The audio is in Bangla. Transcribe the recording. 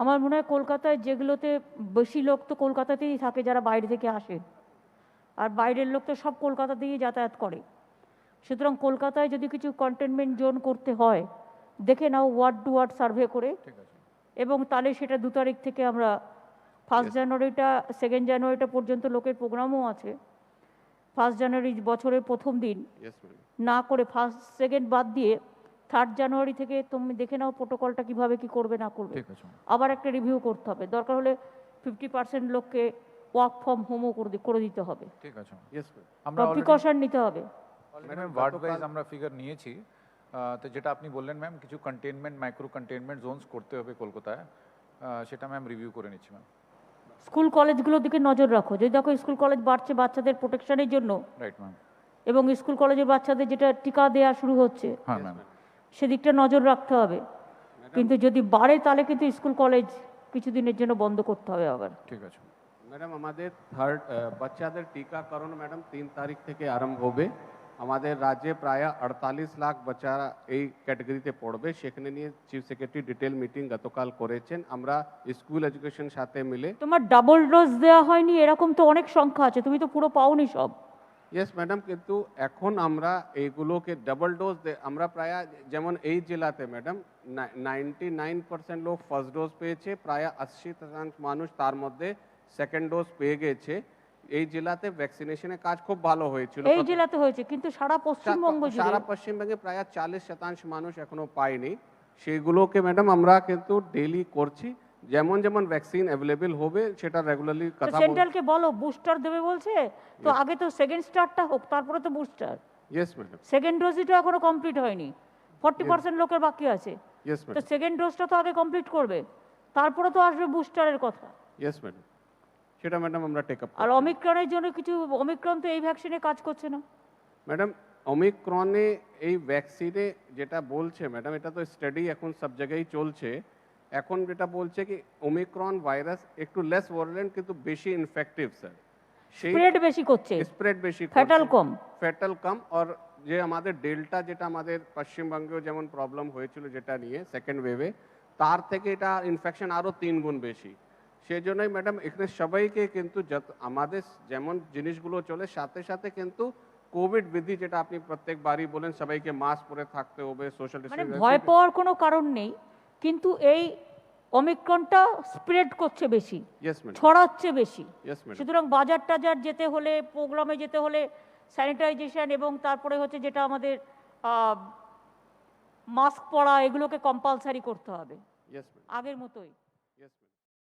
আমার মনে হয় কলকাতায় যেগুলোতে বেশি লোক তো কলকাতাতেই থাকে যারা বাইরে থেকে আসে, আর বাইরের লোক তো সব কলকাতাতেই যাতায়াত করে। সুতরাং কলকাতায় যদি কিছু কন্টেনমেন্ট জোন করতে হয়, দেখে নাও ওয়ার্ড টু ওয়ার্ড সার্ভে করে, এবং তাহলে সেটা 2 তারিখ থেকে আমরা 1 জানুয়ারিটা 2 জানুয়ারিটা পর্যন্ত লোকের প্রোগ্রামও আছে। 1 জানুয়ারি বছরের প্রথম দিন না করে 1 2 বাদ দিয়ে 3 জানুয়ারি থেকে তুমি দেখে নাও প্রোটোকলটা কিভাবে কি করবে না করবে। আবার একটা রিভিউ করতে হবে, দরকার হলে 50% লোককে ওয়ার্ক ফ্রম হোমও করে দিতে হবে। ঠিক আছে, আমরা প্রিকশন নিতে হবে। ম্যাম ওয়ার্ড ওয়াইজ আমরা ফিগার নিয়েছি, তো যেটা আপনি বললেন ম্যাম কিছু কন্টেনমেন্ট মাইক্রো কন্টেনমেন্ট জোনস করতে হবে কলকাতায়, সেটা ম্যাম রিভিউ করে নিচ্ছি ম্যাম। স্কুল কলেজগুলোর দিকে নজর রাখো, যদি দেখো স্কুল কলেজ বাড়ছে বাচ্চাদের প্রোটেকশনের জন্য, রাইট ম্যাম, এবং স্কুল কলেজের বাচ্চাদের যেটা টিকা দেওয়া শুরু হচ্ছে, হ্যাঁ ম্যাম, সেদিকটা নজর রাখতে হবে। কিন্তু যদি বাড়ে তাহলে কিন্তু স্কুল কলেজ কিছুদিনের জন্য বন্ধ করতে হবে আবার। ঠিক আছে ম্যাডাম, আমাদের বাচ্চাদের টিকাকরণ ম্যাডাম 3 তারিখ থেকে আরম্ভ হবে। আমাদের রাজ্যে প্রায় 48 লাখ বাচ্চা এই ক্যাটাগরিতে পড়বে, সেখানে নিয়ে চিফ সেক্রেটারি ডিটেল মিটিং গতকাল করেছেন। আমরা স্কুল এডুকেশন সাথে মিলে। তোমার ডাবল ডোজ দেওয়া হয়নি এরকম তো অনেক সংখ্যা আছে, তুমি তো পুরো পাওনি সব। ইয়েস ম্যাডাম, কিন্তু এখন আমরা এইগুলোকে ডাবল ডোজ আমরা প্রায়, যেমন এই জেলাতে ম্যাডাম 99% লোক ফার্স্ট ডোজ পেয়েছে, প্রায় 80% মানুষ তার মধ্যে সেকেন্ড ডোজ পেয়ে গেছে। এই জেলাতে ভ্যাকসিনেশনের কাজ খুব ভালো হয়েছিল। এই জেলাতে হয়েছে, কিন্তু সারা পশ্চিমবঙ্গে প্রায় 40% মানুষ এখনো পায়নি। সেগুলোকে ম্যাডাম আমরা কিন্তু ডেইলি করছি, যেমন যেমন ভ্যাকসিন অ্যাভেলেবেল হবে সেটা রেগুলারলি কথা বলছি। সেন্ট্রালকে বলো বুস্টার দেবে বলছে, তো আগে তো সেকেন্ড স্টারটা হোক, তারপরে তো বুস্টার। ইয়েস ম্যাডাম, সেকেন্ড ডোজই তো এখনো কমপ্লিট হয়নি, 40% লোকের বাকি আছে। ইয়েস তো ম্যাডাম, সেকেন্ড ডোজটা তো আগে কমপ্লিট করবে, তারপরে তো আসবে বুস্টারের কথা। ইয়েস ম্যাডাম, সেটা ম্যাডাম আমরা টেক আপ। আর অমিক্রনের জন্য কিছু, অমিক্রন তো এই ভ্যাকসিনে কাজ করছে না ম্যাডাম। অমিক্রনে এই ভ্যাকসিনে যেটা বলছে ম্যাডাম, এটা তো স্টাডি এখন সব জায়গায় চলছে। এখন যেটা বলছে কি ওমিক্রন ভাইরাস একটু লেস ভায়োলেন্ট কিন্তু বেশি ইনফেক্টিভ স্যার, স্প্রেড বেশি করছে, স্প্রেড বেশি, ফ্যাটাল কম। আর যে আমাদের ডেল্টা, যেটা আমাদের পশ্চিমবঙ্গেও যেমন প্রবলেম হয়েছিল যেটা নিয়ে সেকেন্ড ওয়েভে, তার থেকে এটা ইনফেকশন আরও 3 গুণ বেশি। সেই জন্যই ম্যাডাম এখানে সবাইকে কিন্তু আমাদের যেমন জিনিসগুলো চলে সাথে সাথে কিন্তু কোভিড বিধি, যেটা আপনি প্রত্যেকবারই বলেন সবাইকে মাস্ক পরে থাকতে হবে, সোশ্যাল ডিস্টেন্স, ভয় পাওয়ার কোনো কারণ নেই। কিন্তু এই অমিক্রনটা স্প্রেড করছে বেশি, ছড়াচ্ছে বেশি। সুতরাং বাজার টাজার যেতে হলে, প্রোগ্রামে যেতে হলে স্যানিটাইজেশন, এবং তারপরে হচ্ছে যেটা আমাদের মাস্ক পরা, এগুলোকে কম্পালসারি করতে হবে আগের মতোই।